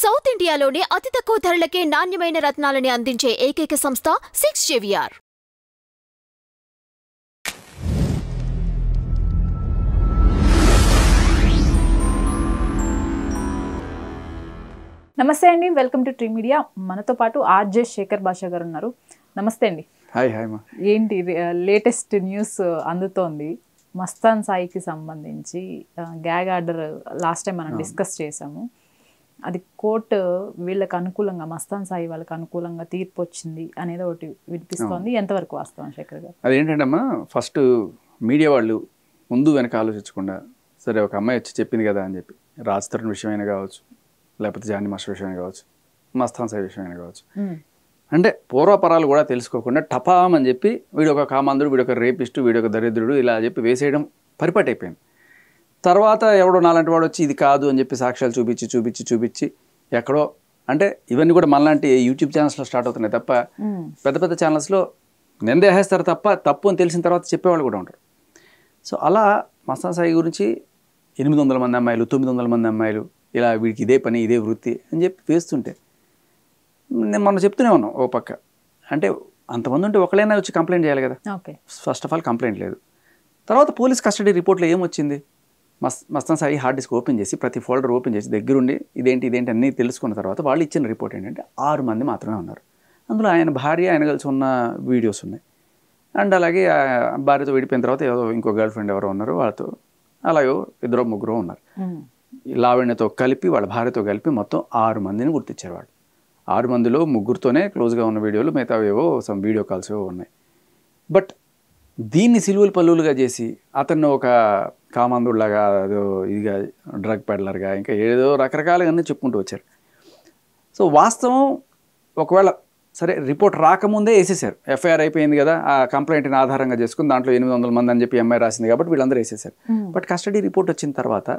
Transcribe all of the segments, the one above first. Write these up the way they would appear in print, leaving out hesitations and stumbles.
South ఇండియాలోనే అతి తక్కువ ధరలకే నాణ్యమైన రత్నాలని అందించే ఏకైక సంస్థ 6 JVR. నమస్తే అండి, వెల్కమ్ టు ట్రీ మీడియా. మనతో పాటు ఆర్జే శేఖర్ భాషా గారు ఉన్నారు. నమస్తే అండి. హాయ్ హాయ్ మా. ఏంటి లేటెస్ట్ న్యూస్ అందుతోంది మస్తాన్ సాయికి సంబంధించి? గ్యాగ్ ఆర్డర్ లాస్ట్ టైం మనం డిస్కస్ చేసాము. అది కోర్టు వీళ్ళకి అనుకూలంగా, మస్తాన్ సాయి వాళ్ళకి అనుకూలంగా తీర్పు వచ్చింది అనేది ఒకటి వినిపిస్తోంది. ఎంతవరకు వాస్తవం శేఖర్ గారు? అదేంటంటమ్మా, ఫస్ట్ మీడియా వాళ్ళు ముందు వెనక ఆలోచించకుండా, సరే ఒక అమ్మాయి వచ్చి చెప్పింది కదా అని చెప్పి, రాజ్ తరుణ్ విషయమైనా కావచ్చు, లేకపోతే జానీ మాస్టర్ విషయమైనా కావచ్చు, మస్తాన్ సాయి విషయమైనా కావచ్చు, అంటే పూర్వపరాలు కూడా తెలుసుకోకుండా టపామ్ అని చెప్పి వీడొక కామాంధుడు, వీడొక రేపిస్టు, వీడొక దరిద్రుడు ఇలా చెప్పి వేసేయడం పరిపాటి అయిపోయింది. తర్వాత ఎవడో నాలాంటి వాడు వచ్చి ఇది కాదు అని చెప్పి సాక్ష్యాలు చూపించి ఎక్కడో, అంటే ఇవన్నీ కూడా మనలాంటి యూట్యూబ్ ఛానల్స్లో స్టార్ట్ అవుతున్నాయి తప్ప, పెద్ద పెద్ద ఛానల్స్లో నిందేస్తారు తప్ప తప్పు అని తెలిసిన తర్వాత చెప్పేవాళ్ళు కూడా ఉంటారు. సో అలా మస్తాన్ సాయి గురించి 800 మంది అమ్మాయిలు, 900 మంది అమ్మాయిలు ఇలా వీడికి ఇదే పని, ఇదే వృత్తి అని చెప్పి వేస్తుంటే నేను మనం చెప్తూనే ఉన్నాం. ఓ పక్క అంటే అంతమంది ఉంటే ఒకళ్ళైనా వచ్చి కంప్లైంట్ చేయాలి కదా. ఫస్ట్ ఆఫ్ ఆల్ కంప్లైంట్ లేదు. తర్వాత పోలీస్ కస్టడీ రిపోర్ట్లో ఏమొచ్చింది, Mastan Sai hard disk open చేసి, ప్రతి ఫోల్డర్ ఓపెన్ చేసి దగ్గరుండి ఇదేంటి అన్నీ తెలుసుకున్న తర్వాత వాళ్ళు ఇచ్చిన రిపోర్ట్ ఏంటంటే 6 మంది మాత్రమే ఉన్నారు. అందులో ఆయన భార్య, ఆయన కలిసి ఉన్న వీడియోస్ ఉన్నాయి. అండ్ అలాగే భార్యతో విడిపోయిన తర్వాత ఏదో ఇంకో గర్ల్ ఫ్రెండ్ ఎవరో ఉన్నారు, వాళ్ళతో అలాగే 2-3 ఉన్నారు. లావణ్యతో కలిపి, వాళ్ళ భార్యతో కలిపి మొత్తం 6 మందిని గుర్తించారు వాళ్ళు. 6 మందిలో 3తోనే క్లోజ్గా ఉన్న వీడియోలు, మిగతా ఏవో సమ్ వీడియో కాల్స్ ఏవో ఉన్నాయి. బట్ దీన్ని సిలువలు పల్లులుగా చేసి అతన్ని ఒక కామాంధుడిలాగా, అదో ఇదిగా, డ్రగ్ పెడ్లర్గా, ఇంకా ఏదో రకరకాలుగా చెప్పుకుంటూ వచ్చారు. సో వాస్తవం ఒకవేళ సరే రిపోర్ట్ రాకముందే వేసేసారు, ఎఫ్ఐఆర్ అయిపోయింది కదా, ఆ కంప్లైంట్ని ఆధారంగా చేసుకుని దాంట్లో 800 మంది అని చెప్పి అమ్మాయి రాసింది కాబట్టి వీళ్ళందరూ వేసేసారు. బట్ కస్టడీ రిపోర్ట్ వచ్చిన తర్వాత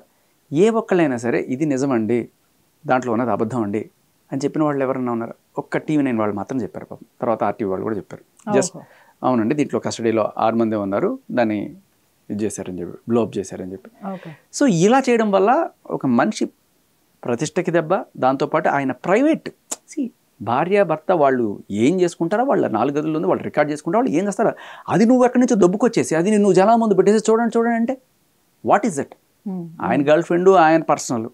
ఏ ఒక్కళ్ళైనా సరే ఇది నిజమండి, దాంట్లో ఉన్నది అబద్ధం అండి అని చెప్పిన వాళ్ళు ఎవరన్నా ఉన్నారు? ఒక్క TV9 వాళ్ళు మాత్రం చెప్పారు పాపం. తర్వాత RTV వాళ్ళు కూడా చెప్పారు, జస్ట్ అవునండి దీంట్లో కస్టడీలో 6 మందే ఉన్నారు, దాన్ని ఇది చేశారని చెప్పి, బ్లోప్ చేశారని చెప్పి. సో ఇలా చేయడం వల్ల ఒక మనిషి ప్రతిష్టకి దెబ్బ, దాంతోపాటు ఆయన ప్రైవేట్ భార్య భర్త వాళ్ళు ఏం చేసుకుంటారో, వాళ్ళ 4 గదుల్లో ఉంది, వాళ్ళు రికార్డ్ చేసుకుంటారో, వాళ్ళు ఏం చేస్తారో అది నువ్వు ఎక్కడి నుంచో దొబ్బుకొచ్చేసి అది నువ్వు జనాల ముందు పెట్టేసి చూడండి అంటే వాట్ ఈస్ దట్? ఆయన గర్ల్ ఫ్రెండ్ ఆయన పర్సనల్,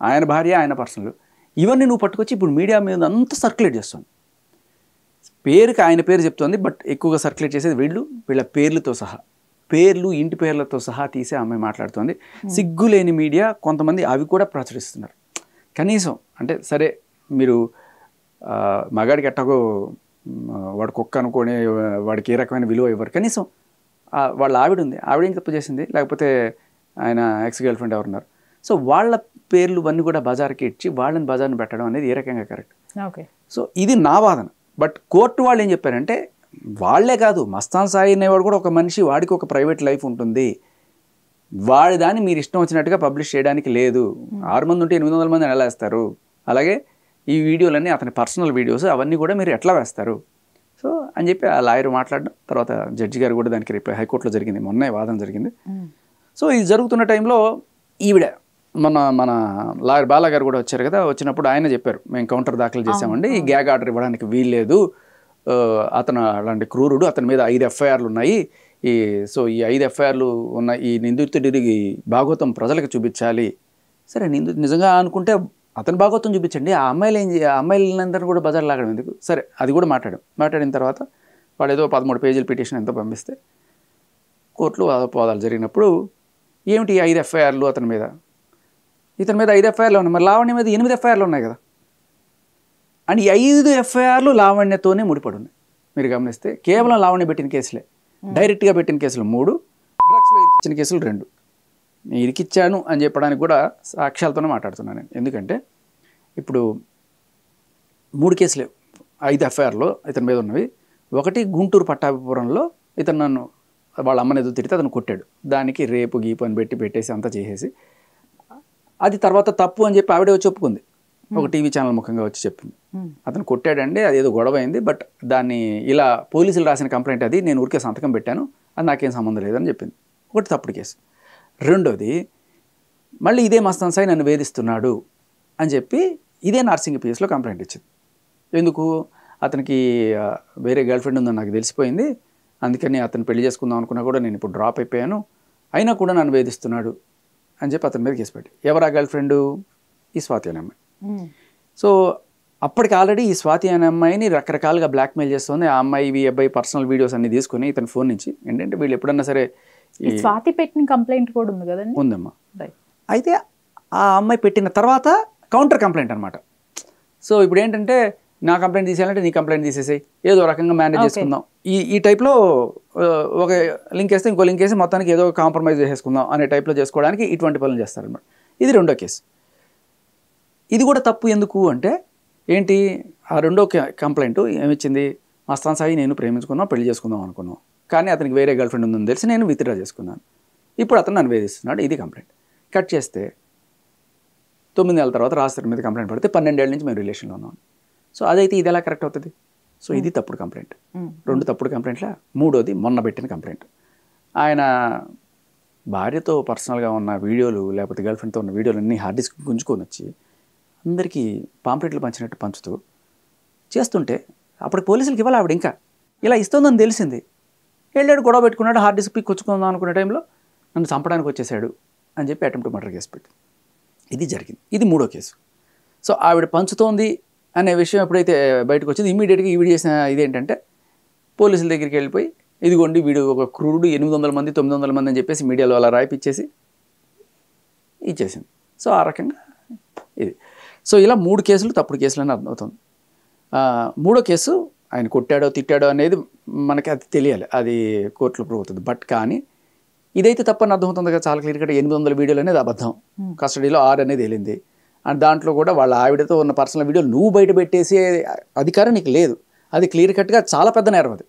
ఆయన భార్య ఆయన పర్సనల్, ఇవన్నీ నువ్వు పట్టుకొచ్చి ఇప్పుడు మీడియా మీద అంతా సర్క్యులేట్ చేస్తుంది. పేరుకి ఆయన పేరు చెప్తుంది, బట్ ఎక్కువగా సర్క్యులేట్ చేసేది వీళ్ళ పేర్లతో సహా, పేర్లు ఇంటి పేర్లతో సహా తీసే అమ్మాయి మాట్లాడుతుంది. సిగ్గులేని మీడియా కొంతమంది అవి కూడా ప్రచురిస్తున్నారు. కనీసం అంటే సరే మీరు మగాడికి ఎట్టగో వాడు కుక్క అనుకొని వాడికి ఏ రకమైన విలువ ఇవ్వరు, కనీసం వాళ్ళ ఆవిడ ఉంది, ఆవిడ ఏం తప్పు చేసింది, లేకపోతే ఆయన ఎక్స్ గర్ల్ ఫ్రెండ్ ఎవరున్నారు, సో వాళ్ళ పేర్లు అన్నీ కూడా బజార్కి ఇచ్చి వాళ్ళని బజార్ని పెట్టడం అనేది ఏ రకంగా కరెక్ట్? సో ఇది నా వాదన. బట్ కోర్టు వాళ్ళు ఏం చెప్పారంటే, వాళ్లే కాదు, మస్తాన్ సాయి అనేవాడు కూడా ఒక మనిషి, వాడికి ఒక ప్రైవేట్ లైఫ్ ఉంటుంది, వాడి దాన్ని మీరు ఇష్టం వచ్చినట్టుగా పబ్లిష్ చేయడానికి లేదు. 6 మంది ఉంటే 800 మందిని ఎలా వేస్తారు? అలాగే ఈ వీడియోలన్నీ అతని పర్సనల్ వీడియోస్, అవన్నీ కూడా మీరు ఎట్లా వేస్తారు? సో అని చెప్పి ఆ లాయర్ మాట్లాడడం, తర్వాత జడ్జి గారు కూడా దానికి రిప్లై, హైకోర్టులో జరిగింది, మొన్నే వాదన జరిగింది. సో ఇది జరుగుతున్న టైంలో ఈవిడ మన లాయర్ బాలా గారు కూడా వచ్చారు కదా, వచ్చినప్పుడు ఆయన చెప్పారు, మేము కౌంటర్ దాఖలు చేసామండి, ఈ గ్యాగ్ ఆర్డర్ ఇవ్వడానికి వీల్లేదు, అతను అలాంటి క్రూరుడు, అతని మీద 5 FIRలు ఉన్నాయి, సో ఈ 5 FIRలు ఉన్న ఈ నిందితుడికి భాగోతం ప్రజలకు చూపించాలి. సరే నిజంగా అనుకుంటే అతని భాగోతం చూపించండి, ఆ అమ్మాయిలందరినీ కూడా బజార్ లాగడం ఎందుకు? సరే అది కూడా మాట్లాడిన తర్వాత వాడు ఏదో 13 పేజీల పిటిషన్ ఎంతో పంపిస్తే కోర్టులో వాదోపవాదాలు జరిగినప్పుడు ఏమిటి 5 FIRలు ఇతని మీద 5 FIRలు ఉన్నాయి, మరి లావణ్య మీద 8 FIRలు ఉన్నాయి కదా. అండ్ ఈ 5 FIRలు లావణ్యతోనే ముడిపడి ఉన్నాయి. మీరు గమనిస్తే కేవలం లావణ్య పెట్టిన కేసులే, డైరెక్ట్గా పెట్టిన కేసులు 3, డ్రగ్స్లో ఇరికిచ్చిన కేసులు 2. నేను ఇరికిచ్చాను అని చెప్పడానికి కూడా సాక్ష్యాలతోనే మాట్లాడుతున్నాను నేను. ఎందుకంటే ఇప్పుడు 3 కేసులే 5 FIRలో ఇతని మీద ఉన్నవి. ఒకటి గుంటూరు పట్టాభిపురంలో ఇతను నన్ను వాళ్ళ అమ్మని ఏదో తిడితే అతను కొట్టాడు, దానికి రేపు గీపు అని పెట్టేసి అంతా చేసేసి, అది తర్వాత తప్పు అని చెప్పి ఆవిడే వచ్చి ఒప్పుకుంది, ఒక టీవీ ఛానల్ ముఖంగా వచ్చి చెప్పింది, అతను కొట్టాడండి, అది ఏదో గొడవ అయింది, బట్ దాన్ని ఇలా పోలీసులు రాసిన కంప్లైంట్, అది నేను ఊరికే సంతకం పెట్టాను, అది నాకేం సంబంధం లేదని చెప్పింది. ఒకటి తప్పుడు కేసు. రెండోది మళ్ళీ ఇదే మస్తాన్ సాయి నన్ను వేధిస్తున్నాడు అని చెప్పి ఇదే నార్సింగ్ పిఎస్లో కంప్లైంట్ ఇచ్చింది. ఎందుకు అతనికి వేరే గర్ల్ ఫ్రెండ్ ఉందని నాకు తెలిసిపోయింది, అందుకని అతను పెళ్లి చేసుకుందాం అనుకున్నా కూడా నేను ఇప్పుడు డ్రాప్ అయిపోయాను, అయినా కూడా నన్ను వేధిస్తున్నాడు అని చెప్పి అతని మీద కేసు పెట్టి. ఎవరు ఆ గర్ల్ ఫ్రెండు? ఈ స్వాతి అనే అమ్మాయి. సో అప్పటికి ఆల్రెడీ ఈ స్వాతి అనే అమ్మాయిని రకరకాలుగా బ్లాక్మెయిల్ చేస్తుంది. ఆ అమ్మాయి ఈ అబ్బాయి పర్సనల్ వీడియోస్ అన్ని తీసుకుని ఇతని ఫోన్ నుంచి ఏంటంటే వీళ్ళు ఎప్పుడన్నా సరే స్వాతి పెట్టిన కంప్లైంట్ కూడా ఉంది కదండి. ఉందమ్మా. అయితే ఆ అమ్మాయి పెట్టిన తర్వాత కౌంటర్ కంప్లైంట్ అనమాట. సో ఇప్పుడు ఏంటంటే నా కంప్లైంట్ తీసేయాలంటే నీ కంప్లైంట్ తీసేసాయి, ఏదో రకంగా మేనేజ్ చేసుకుందాం, ఈ టైప్లో ఒక లింక్ వేస్తే ఇంకో లింక్ వేసి మొత్తానికి ఏదో కాంప్రమైజ్ చేసుకుందాం అనే టైప్లో చేసుకోవడానికి ఇటువంటి పనులు చేస్తారనమాట. ఇది రెండో కేసు. ఇది కూడా తప్పు. ఎందుకు అంటే ఏంటి, ఆ రెండో కంప్లైంట్ ఏమిచ్చింది, మస్తాన్ సాయి నేను ప్రేమించుకున్నాం, పెళ్లి చేసుకుందాం అనుకున్నాం, కానీ అతనికి వేరే గర్ల్ ఫ్రెండ్ ఉందని తెలిసి నేను విత్డ్రా చేసుకున్నాను, ఇప్పుడు అతను నన్ను వేధిస్తున్నాడు, ఇది కంప్లైంట్. కట్ చేస్తే 9 నెలల తర్వాత రాజస్థాన్ మీద కంప్లైంట్ పడితే 12 ఏళ్ళ నుంచి మేము రిలేషన్లో ఉన్నాం. సో అదైతే ఇది ఎలా కరెక్ట్ అవుతుంది? సో ఇది తప్పుడు కంప్లైంట్. 2 తప్పుడు కంప్లైంట్ల మూడోది మొన్న పెట్టిన కంప్లైంట్. ఆయన భార్యతో పర్సనల్గా ఉన్న వీడియోలు లేకపోతే గర్ల్ ఫ్రెండ్తో ఉన్న వీడియోలు అన్నీ హార్డ్ డిస్క్ గుంజుకొని వచ్చి అందరికీ పాంప్లెట్లు పంచినట్టు పంచుతూ చేస్తుంటే అప్పుడు పోలీసులకి ఇవ్వాలి. ఆవిడ ఇంకా ఇలా ఇస్తుందని తెలిసింది, వెళ్ళాడు, గొడవ పెట్టుకున్నాడు, హార్డ్ డిస్క్ పిక్ వచ్చుకుందాం అనుకునే టైంలో నన్ను చంపడానికి వచ్చేసాడు అని చెప్పి అటెంప్ట్ మర్డర్ కేసు పెట్టి ఇది జరిగింది. ఇది మూడో కేసు. సో ఆవిడ పంచుతోంది అనే విషయం ఎప్పుడైతే బయటకు వచ్చింది, ఇమీడియట్గా ఈవిడ చేసిన ఇదేంటంటే పోలీసుల దగ్గరికి వెళ్ళిపోయి ఇదిగోండి వీడు ఒక క్రూరుడు, 800 మంది 900 మంది అని చెప్పేసి మీడియాలో అలా రాయిపిచ్చేసి ఇచ్చేసింది. సో ఆ రకంగా ఇది. సో ఇలా 3 కేసులు తప్పుడు కేసులు అని అర్థమవుతుంది. మూడో కేసు ఆయన కొట్టాడో తిట్టాడో అనేది మనకి అది తెలియాలి, అది కోర్టులో ప్రూవ్ అవుతుంది. బట్ కానీ ఇదైతే తప్పని అర్థమవుతుంది కదా చాలా క్లియర్ కట్. 800 వీడియోలు అనేది అబద్ధం, కస్టడీలో 6 అనేది తేలింది. అండ్ దాంట్లో కూడా వాళ్ళ ఆవిడతో ఉన్న పర్సనల్ వీడియోలు నువ్వు బయట పెట్టేసే అధికారం నీకు లేదు, అది క్లియర్ కట్గా చాలా పెద్ద నేరం అది.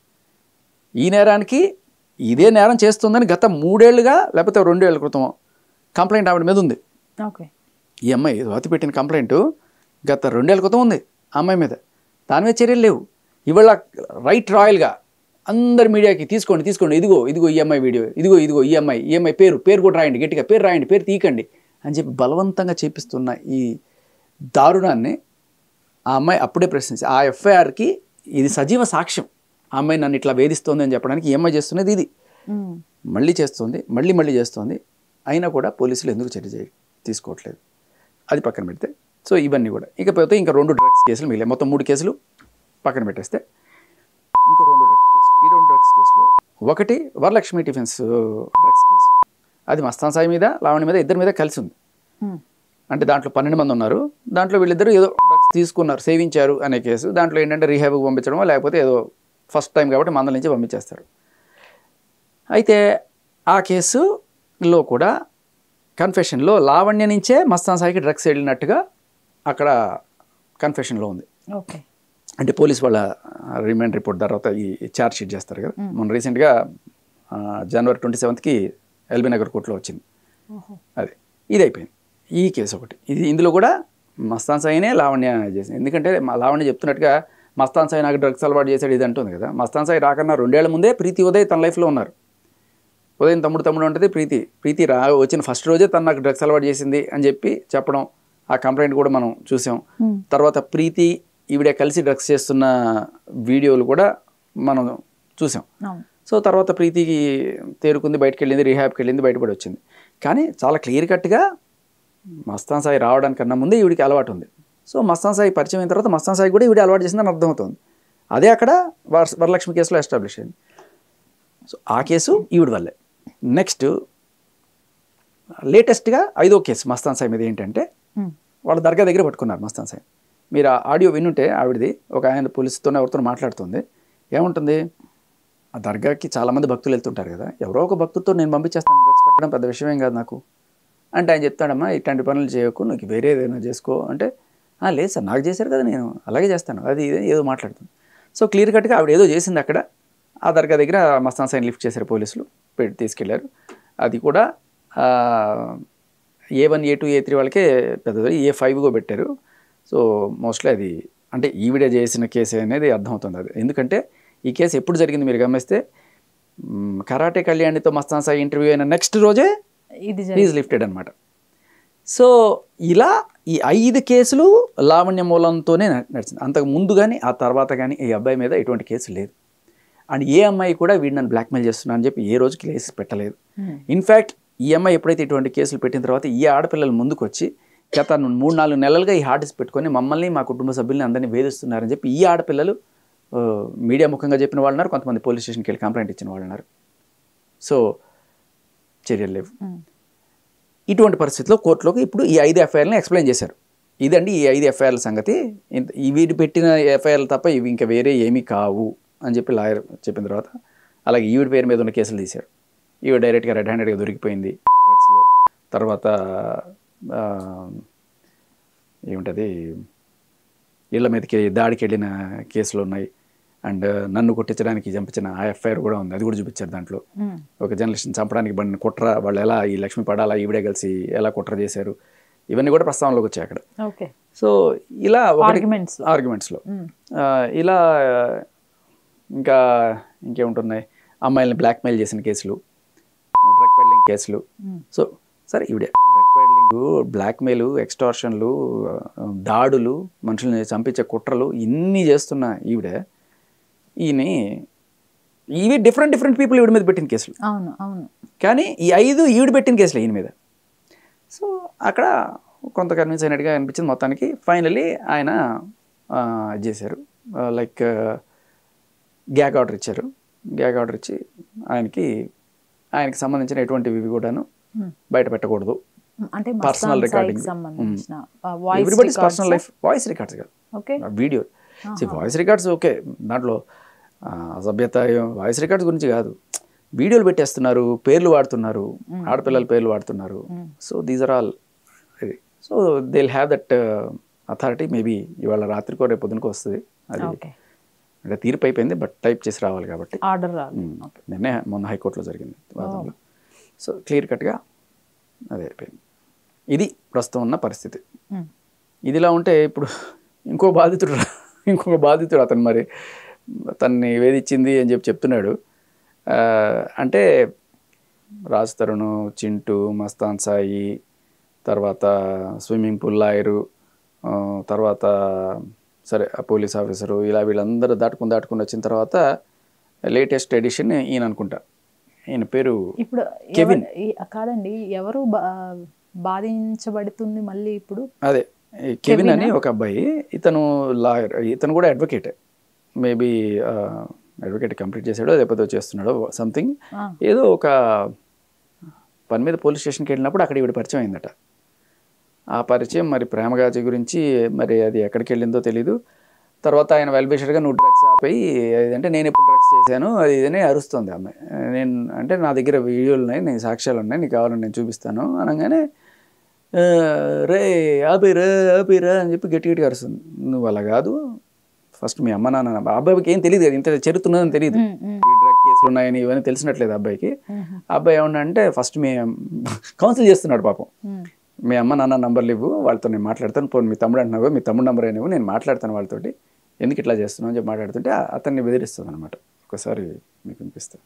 ఈ నేరానికి ఇదే నేరం చేస్తుందని గత 3 ఏళ్ళుగా లేకపోతే 2 ఏళ్ళ క్రితం కంప్లైంట్ ఆవిడ మీద ఉంది. ఓకే, ఈ అమ్మాయి స్వాతి పెట్టిన కంప్లైంట్ గత 2 ఏళ్ళ క్రితం ఉంది ఆ అమ్మాయి మీద. దాని మీద చర్యలు లేవు. ఇవాళ రైట్ రాయల్గా అందరి మీడియాకి తీసుకోండి ఇదిగో ఈ అమ్మాయి వీడియో, ఇదిగో ఈ అమ్మాయి పేరు కూడా రాయండి, గట్టిగా పేరు రాయండి, పేరు తీయకండి అని చెప్పి బలవంతంగా చేపిస్తున్న ఈ దారుణాన్ని ఆ అమ్మాయి అప్పుడే ప్రశ్నించి ఆ ఎఫ్ఐఆర్కి ఇది సజీవ సాక్ష్యం. ఆ అమ్మాయి నన్ను ఇట్లా వేధిస్తోంది అని చెప్పడానికి ఈ అమ్మాయి చేస్తున్నది ఇది. మళ్ళీ చేస్తుంది, మళ్ళీ చేస్తుంది. అయినా కూడా పోలీసులు ఎందుకు చర్య తీసుకోవట్లేదు, అది పక్కన పెడితే. సో ఇవన్నీ కూడా ఇకపోతే ఇంకా 2 డ్రగ్స్ కేసులు మిగిలాయి. మొత్తం 3 కేసులు పక్కన పెట్టేస్తే ఇంకో 2 డ్రగ్స్ కేసులు. ఈ 2 డ్రగ్స్ కేసులో ఒకటి వరలక్ష్మి టిఫిన్స్ డ్రగ్స్ కేసు. అది మస్తాన్ సాయి మీద, లావణ్య మీద, ఇద్దరి మీద కలిసి ఉంది. అంటే దాంట్లో 12 మంది ఉన్నారు. దాంట్లో వీళ్ళిద్దరూ ఏదో డ్రగ్స్ తీసుకున్నారు, సేవించారు అనే కేసు. దాంట్లో ఏంటంటే రీహాబ్కి పంపించడమో లేకపోతే ఏదో ఫస్ట్ టైం కాబట్టి మందల నుంచి పంపించేస్తారు. అయితే ఆ కేసులో కూడా కన్ఫెషన్లో లావణ్య నుంచే మస్తాన్ సాయికి డ్రగ్స్ వెళ్ళినట్టుగా అక్కడ కన్ఫెషన్లో ఉంది. ఓకే, అంటే పోలీస్ వాళ్ళ రిమాండ్ రిపోర్ట్ తర్వాత ఈ ఛార్జ్ షీట్ చేస్తారు కదా. మొన్న రీసెంట్గా జనవరి 27కి ఎల్బీ నగర్ కోర్టులో వచ్చింది. అది ఇది అయిపోయింది. ఈ కేసు ఒకటి ఇందులో కూడా మస్తాన్ సాయినే లావణ్య చేసింది. ఎందుకంటే లావణ్య చెప్తున్నట్టుగా మస్తాన్ సాయి నాకు డ్రగ్స్ అలవాటు చేశాడు ఇది అంటుంది కదా. మస్తాన్ సాయి రాకన్నా 2 ఏళ్ల ముందే ప్రీతి ఉదయ్ తన లైఫ్లో ఉన్నారు. ఉదయం తమ్ముడు ఉంటుంది, ప్రీతి వచ్చిన ఫస్ట్ రోజే తను నాకు డ్రగ్స్ అలవాటు చేసింది అని చెప్పడం, ఆ కంప్లైంట్ కూడా మనం చూసాం. తర్వాత ప్రీతి ఈవిడే కలిసి డ్రగ్స్ చేస్తున్న వీడియోలు కూడా మనం చూసాం. సో తర్వాత ప్రీతికి తేరుకుంది, బయటకు వెళ్ళింది, రీహాబ్కి వెళ్ళింది, బయటపడి వచ్చింది. కానీ చాలా క్లియర్ కట్గా మస్తాన్ సాయి రావడానికన్నా ముందే ఈవిడికి అలవాటు ఉంది. సో మస్తాన్ సాయి పరిచయం అయిన తర్వాత మస్తాన్ సాయి కూడా ఈవిడ అలవాటు చేసిందని అర్థమవుతుంది. అదే అక్కడ వరలక్ష్మి కేసులో ఎస్టాబ్లిష్ అయింది. సో ఆ కేసు ఈవిడ వల్లే. నెక్స్ట్ లేటెస్ట్గా 5వ కేసు మస్తాన్ సాయి మీద ఏంటంటే వాళ్ళ దర్గా దగ్గర పట్టుకున్నారు మస్తాన్ సాయి. మీరు ఆ ఆడియో వినుంటే ఆవిడది ఒక ఆయన పోలీసుతోనే ఎవరితో మాట్లాడుతుంది. ఏముంటుంది, ఆ దర్గాకి చాలామంది భక్తులు వెళ్తుంటారు కదా, ఎవరో ఒక భక్తులతో నేను పంపించేస్తాను, డ్రగ్స్ పెట్టడం పెద్ద విషయమేం కాదు నాకు అంటే ఆయన చెప్తాడమ్మా ఇట్లాంటి పనులు చేయకు, నీకు వేరే ఏదైనా చేసుకో అంటే లేదు సార్ నాకు చేశారు కదా నేను అలాగే చేస్తాను, అది ఏదో మాట్లాడుతుంది. సో క్లియర్ కట్గా ఆవిడ ఏదో చేసింది అక్కడ. ఆ దర్గా దగ్గర మస్తాన్ సాయిని లిఫ్ట్ చేశారు పోలీసులు, తీసుకెళ్లారు. అది కూడా A1 A2 A3 వాళ్ళకే పెద్దది, A5 పెట్టారు. సో మోస్ట్లీ అది అంటే ఈవిడ చేసిన కేసు అనేది అర్థమవుతుంది. అది ఎందుకంటే ఈ కేసు ఎప్పుడు జరిగింది మీరు గమనిస్తే కరాటే కళ్యాణితో మస్తాన్ సాయి ఇంటర్వ్యూ అయిన నెక్స్ట్ రోజే ఈజ్ లిఫ్టెడ్ అనమాట. సో ఇలా ఈ 5 కేసులు లావణ్య మూలంతోనే నడిచింది. అంతకు ముందు కానీ ఆ తర్వాత కానీ ఈ అబ్బాయి మీద ఎటువంటి కేసు లేదు. అండ్ ఏ అమ్మాయి కూడా వీడు నన్ను బ్లాక్మెయిల్ చేస్తున్నా అని చెప్పి ఏ రోజు కేసు పెట్టలేదు. ఇన్ఫ్యాక్ట్ ఈ అమ్మాయి ఎప్పుడైతే ఇటువంటి కేసులు పెట్టిన తర్వాత ఈ ఆడపిల్లలు ముందుకు వచ్చి గత 3-4 నెలలుగా ఈ హార్ట్ డిస్క్ పెట్టుకొని మమ్మల్ని మా కుటుంబ సభ్యుల్ని అందరినీ వేధిస్తున్నారని చెప్పి ఈ ఆడపిల్లలు మీడియా ముఖంగా చెప్పిన వాళ్ళు ఉన్నారు, కొంతమంది పోలీస్ స్టేషన్కి వెళ్ళి కంప్లైంట్ ఇచ్చిన వాళ్ళు ఉన్నారు. సో చర్యలు లేవు. ఇటువంటి పరిస్థితిలో కోర్టులోకి ఇప్పుడు ఈ 5 ఎఫ్ఐఆర్లను ఎక్స్ప్లెయిన్ చేశారు. ఇదండి ఈ 5 ఎఫ్ఐఆర్ల సంగతి, వీటి పెట్టిన ఎఫ్ఐఆర్లు తప్ప ఇవి ఇంకా వేరే ఏమీ కావు అని చెప్పి లాయర్ చెప్పిన తర్వాత అలాగే ఈవిడ పేరు మీద ఉన్న కేసులు తీశారు. ఈవిడ డైరెక్ట్గా రెడ్ హ్యాండెడ్గా దొరికిపోయింది డ్రగ్స్లో. తర్వాత ఏమిటది ఇళ్ల మీదకి దాడికి వెళ్ళిన కేసులు ఉన్నాయి. అండ్ నన్ను కొట్టించడానికి చంపించిన ఆ ఎఫ్ఐఆర్ కూడా ఉంది, అది కూడా చూపించారు. దాంట్లో ఒక జర్నలిస్ట్ని చంపడానికి బండిన కుట్ర, వాళ్ళు ఎలా ఈ లక్ష్మీ పడాలా ఈవిడే కలిసి ఎలా కుట్ర చేశారు, ఇవన్నీ కూడా ప్రస్తావనలోకి వచ్చాయి అక్కడ. సో ఇలా ఆర్గ్యుమెంట్స్లో ఇలా ఇంకేముంటున్నాయి, అమ్మాయిలని బ్లాక్మెయిల్ చేసిన కేసులు, డ్రగ్ పెడ్లింగ్ కేసులు. సో సరే ఈవిడే డ్రగ్ పెడ్లింగ్, బ్లాక్మెయిల్, ఎక్స్టార్షన్లు, దాడులు, మనుషుల్ని చంపించే కుట్రలు ఇన్ని చేస్తున్న ఈవిడే ఇవి డిఫరెంట్ పీపుల్ ఈవిడ మీద పెట్టిన కేసులు. కానీ ఈ 5 ఈవిడ పెట్టిన కేసులు ఈయన మీద. సో అక్కడ కొంత కన్విన్స్ అయినట్టుగా అనిపించింది. మొత్తానికి ఫైనల్లీ ఆయన చేశారు, లైక్ గ్యాగ్ ఆర్డర్ ఇచ్చారు. గ్యాగ్ ఆర్డర్ ఇచ్చి ఆయనకి సంబంధించిన ఎటువంటివి కూడాను బయట పెట్టకూడదు. Personal recording, everybody's personal life, voice records కాదు, వీడియో. వాయిస్ రికార్డ్స్ ఓకే, దాంట్లో అసభ్యత వాయిస్ రికార్డ్స్ గురించి కాదు, వీడియోలు పెట్టేస్తున్నారు, పేర్లు వాడుతున్నారు, ఆడపిల్లల పేర్లు వాడుతున్నారు. సో దీస్ ఆర్ ఆల్ ఇది. So they will have that authority. Maybe ఇవాళ రాత్రికో రేపు పొద్దునకో వస్తుంది అది. అంటే తీర్పు అయిపోయింది, బట్ టైప్ చేసి రావాలి కాబట్టి ఆర్డర్ నిన్నే మొన్న హైకోర్టులో జరిగింది వాదనలో. సో క్లియర్ కట్గా అదే అయిపోయింది. ఇది ప్రస్తుతం ఉన్న పరిస్థితి. ఇదిలా ఉంటే ఇప్పుడు ఇంకొక బాధితుడు అతను మరి తన్ని వేధించింది అని చెప్తున్నాడు. అంటే రాజ్ తరుణ్, చింటూ, మస్తాన్ సాయి, తర్వాత స్విమ్మింగ్ పూల్ లాయరు, తర్వాత సరే పోలీస్ ఆఫీసరు, ఇలా వీళ్ళందరూ దాటుకుని వచ్చిన తర్వాత లేటెస్ట్ ఎడిషన్ ఈయన అనుకుంటా. ఈయన పేరు ఇప్పుడు కెవిన్ కాదండి, ఎవరు బాధించబడుతుంది మళ్ళీ ఇప్పుడు? అదే కెవిన్ అని ఒక అబ్బాయి. ఇతను లాయర్, ఇతను కూడా అడ్వకేటే. మేబీ అడ్వకేట్ కంప్లీట్ చేశాడో లేకపోతే చేస్తున్నాడో సంథింగ్. ఏదో ఒక పని మీద పోలీస్ స్టేషన్కి వెళ్ళినప్పుడు అక్కడ ఈవిడ పరిచయం అయిందట. ఆ పరిచయం మరి ప్రేమగాజీ గురించి, మరి అది ఎక్కడికి వెళ్ళిందో తెలీదు. తర్వాత ఆయన వెల్బిషర్గా నువ్వు డ్రగ్స్ ఆపేయి, అంటే నేను ఎప్పుడు డ్రగ్స్ చేశాను అది ఇదనే అరుస్తుంది అమ్మాయి. నేను అంటే నా దగ్గర వీడియోలు ఉన్నాయి, నేను సాక్ష్యాలు ఉన్నాయి, నీకు కావాలని నేను చూపిస్తాను అనగానే రే ఆపిరా అని చెప్పి గట్టిగా అరుస్తుంది. నువ్వు అలా కాదు, ఫస్ట్ మీ అమ్మ నాన్న, అబ్బాయికి ఏం తెలియదు కదా, ఇంత చరుతున్నదని తెలియదు, ఈ డ్రగ్ కేసులు ఉన్నాయని ఇవన్నీ తెలిసినట్లేదు అబ్బాయికి. అబ్బాయి ఏమన్నా ఫస్ట్ మీ కౌన్సిల్ చేస్తున్నాడు పాపం. మీ అమ్మ నాన్న నంబర్లు ఇవ్వు, వాళ్ళతో నేను మాట్లాడతాను. పోనీ మీ తమ్ముడు అంటున్నావు, మీ తమ్ముడు నెంబర్ అయినవు, నేను మాట్లాడతాను వాళ్ళతోటి, ఎందుకు ఇట్లా చేస్తున్నావు అని చెప్పి మాట్లాడుతుంటే అతన్ని బెదిరిస్తుంది అనమాట. ఒకసారి మీకు వినిపిస్తాను.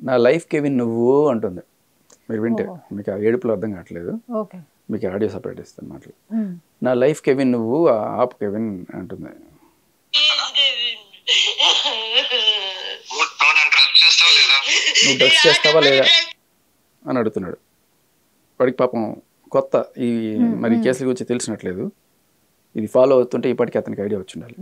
నా లైఫ్ కెవిన్ నువ్వు అంటుంది. మీరు వింటే మీకు ఆ ఏడుపులో అర్థం కావట్లేదు, మీకు ఆడియో సపరేట్ ఇస్తాను మాటలు. నా లైఫ్ కెవిన్ నువ్వు ఆప్ కెవిన్ అంటుంది. నువ్వు డ్రగ్స్ చేస్తావా లేదా అని అడుగుతున్నాడు. వాడికి పాపం కొత్త ఈ మరి కేసుల గురించి తెలిసినట్లేదు. ఇది ఫాలో అవుతుంటే ఇప్పటికీ అతనికి ఐడియా వచ్చి ఉండాలి.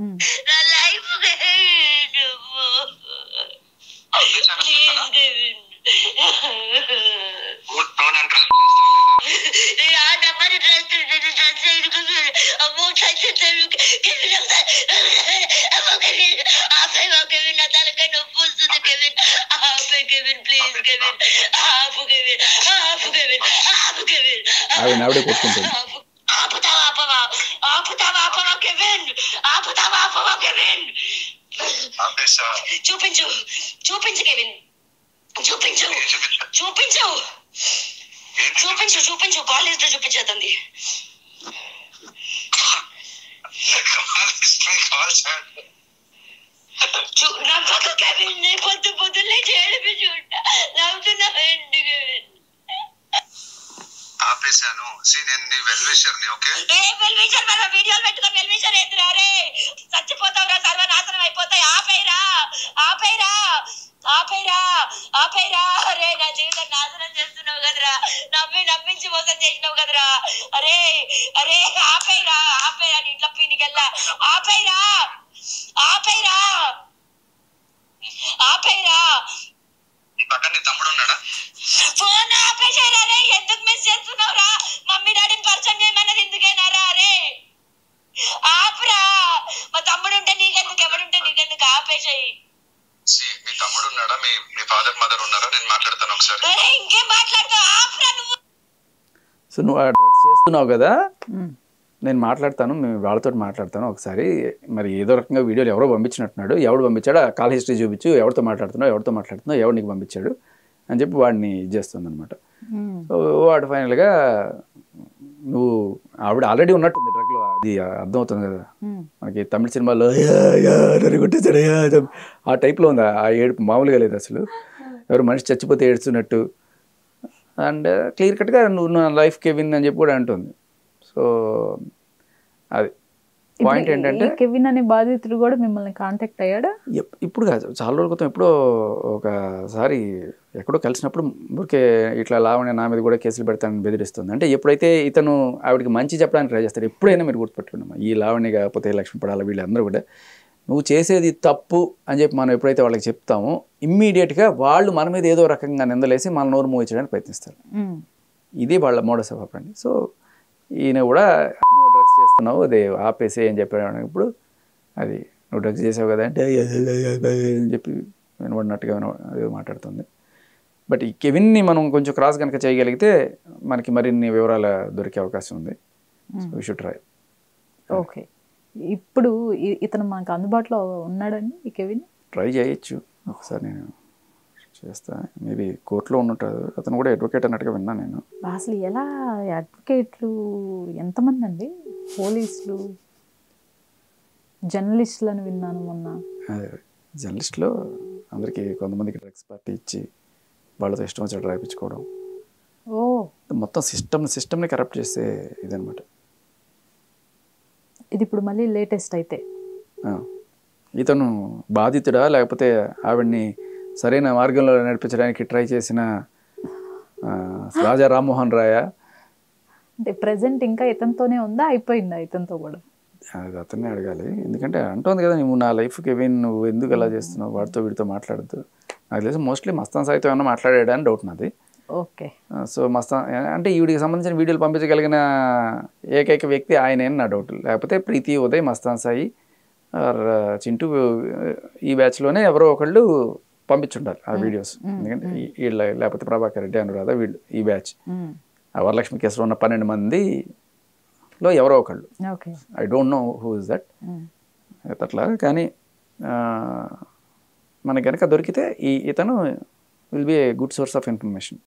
ఆవిడే కొట్టుకుంటుంది. చూపించు చూపించు కెవిన్, చూపించు చూపించు చూపించు చూపించు కాలేజ్ లో చూపించేస్తుంది. నవ్వకు కెవిన్, పొద్దు పొద్దున్నే ఏడిపించి ఉంటా, నవ్వుతున్నావు ఎందుకు కెవిన్? ఆపేశాను. నేను నీ వెల్విషర్ని. ఓకే, ఏ వెల్విషర్? మన వీడియోలు పెట్టుకొని వెల్విషర్ ఏందిరా రే? చచ్చిపోతావురా, సర్వనాశనం అయిపోతాయి. ఆపేరా ఆపేరా ఆపేరా ఆపేరా. అరే నా జీవితం నాశనం చేస్తున్నావు కదరా, నవ్వించి మోసం చేసినావు కదరా. అరే అరే ఆపేరా ఆపేరా, నీ ఇంట్లో పీనికెళ్ళా. ఆపేరా ఆపేరా ఆపేరా. నీ పక్కన నీ తమ్ముడు ఉన్నాడా? ఫోన్ ఆపేసారా రే? ఎందుకు మిస్ చేస్తున్నావురా? మమ్మీ డాడీని పరిచయం చేయమన్నది ఎందుకేనారా? అరే ఆపరా. మా తమ్ముడు ఉంటే నీకెందుకు, ఎవడుంటే నీకెందుకు? ఆపేసాయి. మీ తమ్ముడు ఉన్నాడా? మీ ఫాదర్ మదర్ ఉన్నారా? నేను మాట్లాడతాను ఒకసారి. అరే ఇంకేం మాట్లాడతావు? ఆపరా నువ్వు. సో నువ్వు ఆ డ్రగ్స్ చేస్తున్నావు కదా, నేను మాట్లాడతాను, మేము వాళ్ళతో మాట్లాడతాను ఒకసారి. మరి ఏదో రకంగా వీడియోలు ఎవరో పంపించినట్టున్నాడు, ఎవడు పంపించాడు, ఆ కాల్ హిస్టరీ చూపించు, ఎవరితో మాట్లాడుతున్నావు, ఎవడు నీకు పంపించాడు అని చెప్పి వాడిని ఇది చేస్తుంది అనమాట. సో వాడు ఫైనల్గా నువ్వు ఆవిడ ఆల్రెడీ ఉన్నట్టుంది డ్రగ్లో, అది అర్థమవుతుంది కదా మనకి తమిళ సినిమాలో కొట్టేసాడు ఆ టైప్లో ఉంది. ఆ ఏడుపు మామూలుగా లేదు అసలు, ఎవరు మనిషి చచ్చిపోతే ఏడుస్తున్నట్టు. అండ్ క్లియర్ కట్గా నువ్వు నా లైఫ్ కెవిన్ అని చెప్పి కూడా అంటుంది. సో అది పాయింట్ ఏంటంటే కెవిన్ అనే బాధితుడు కూడా మిమ్మల్ని కాంటాక్ట్ అయ్యాడా? ఇప్పుడు కాదు, చాలా రోజుల క్రితం ఎప్పుడో ఒకసారి ఎక్కడో కలిసినప్పుడు ఊరికే ఇట్లా లావణ్య నా మీద కూడా కేసులు పెడతానని బెదిరిస్తుంది. అంటే ఎప్పుడైతే ఇతను ఆవిడకి మంచి చెప్పడానికి ట్రై చేస్తాడు, ఎప్పుడైనా మీరు గుర్తుపెట్టుకున్నామా, ఈ లావణ్య కాకపోతే లక్ష్మీ పడాల వీళ్ళందరూ కూడా నువ్వు చేసేది తప్పు అని చెప్పి మనం ఎప్పుడైతే వాళ్ళకి చెప్తామో ఇమ్మీడియట్గా వాళ్ళు మన మీద ఏదో రకంగా నిందలేసి మన నోరు మూయించడానికి ప్రయత్నిస్తారు. ఇది వాళ్ళ మోడస్ ఆఫ్ ఆపరెండి. సో ఈయన కూడా నువ్వు డ్రగ్స్ చేస్తున్నావు, అదే ఆపేసే అని చెప్పాడు. ఇప్పుడు అది నువ్వు డ్రగ్స్ చేసావు కదా అంటే అని చెప్పి వినబడినట్టుగా మాట్లాడుతుంది. బట్ ఈ కెవిన్ని మనం కొంచెం క్రాస్ కనుక చేయగలిగితే మనకి మరిన్ని వివరాలు దొరికే అవకాశం ఉంది. So we should try. Okay, ఇప్పుడు ఇతను మనకు అందుబాటులో ఉన్నాడండి ఈ కెవిన్? ట్రై చేయొచ్చు ఒకసారి, నేను చేస్తా. మేబీ కోర్టులో ఉన్నట్టు, అతను కూడా అడ్వకేట్ అన్నట్టుగా విన్నా నేను. అసలు ఎలా అడ్వకేట్లు ఎంతమంది అండి? పోలీసులు, జర్నలిస్టులు అని విన్నాను మొన్న. జర్నలిస్టులో అందరికీ కొంతమందికి డ్రగ్స్ పార్టీ ఇచ్చి వాళ్ళతో ఇష్టం వచ్చి రాయించుకోవడం, మొత్తం సిస్టమ్ని కరప్ట్ చేసే ఇదనమాట. ఇది ఇప్పుడు మళ్ళీ లేటెస్ట్ అయితే ఇతను బాధితుడా లేకపోతే ఆవిడ్ని సరైన మార్గంలో నడిపించడానికి ట్రై చేసిన రాజా రామ్మోహన్ రాయా? అంటే ప్రజెంట్ ఇంకా ఇతనితోనే ఉందా, అయిపోయిందా ఇతనితో కూడా? అది అతన్నే అడగాలి. ఎందుకంటే అంటోంది కదా, నువ్వు నా లైఫ్ కెవిన్, నువ్వు ఎందుకు అలా చేస్తున్నావు, వాడితో వీడితో మాట్లాడద్దు. నాకు తెలిసి మోస్ట్లీ మస్తాన్ సాయితో ఏమన్నా మాట్లాడాడా అని డౌట్ నాది. ఓకే, సో మస్తాన్ అంటే ఈవిడికి సంబంధించిన వీడియోలు పంపించగలిగిన ఏకైక వ్యక్తి ఆయనే నా డౌట్. లేకపోతే ప్రీతి ఉదయ్, మస్తాన్ సాయి ఆర్ చింటూ ఈ బ్యాచ్లోనే ఎవరో ఒకళ్ళు పంపించుంటారు ఆ వీడియోస్. ఎందుకంటే వీళ్ళ లేకపోతే ప్రభాకర్ రెడ్డి, అనురాధ, వీళ్ళు ఈ బ్యాచ్ వరలక్ష్మి కేసులో ఉన్న 12 మందిలో ఎవరో ఒకళ్ళు. I don't know who is that అట్లా. కానీ మనకి కనుక దొరికితే ఇతను will be a good source of information.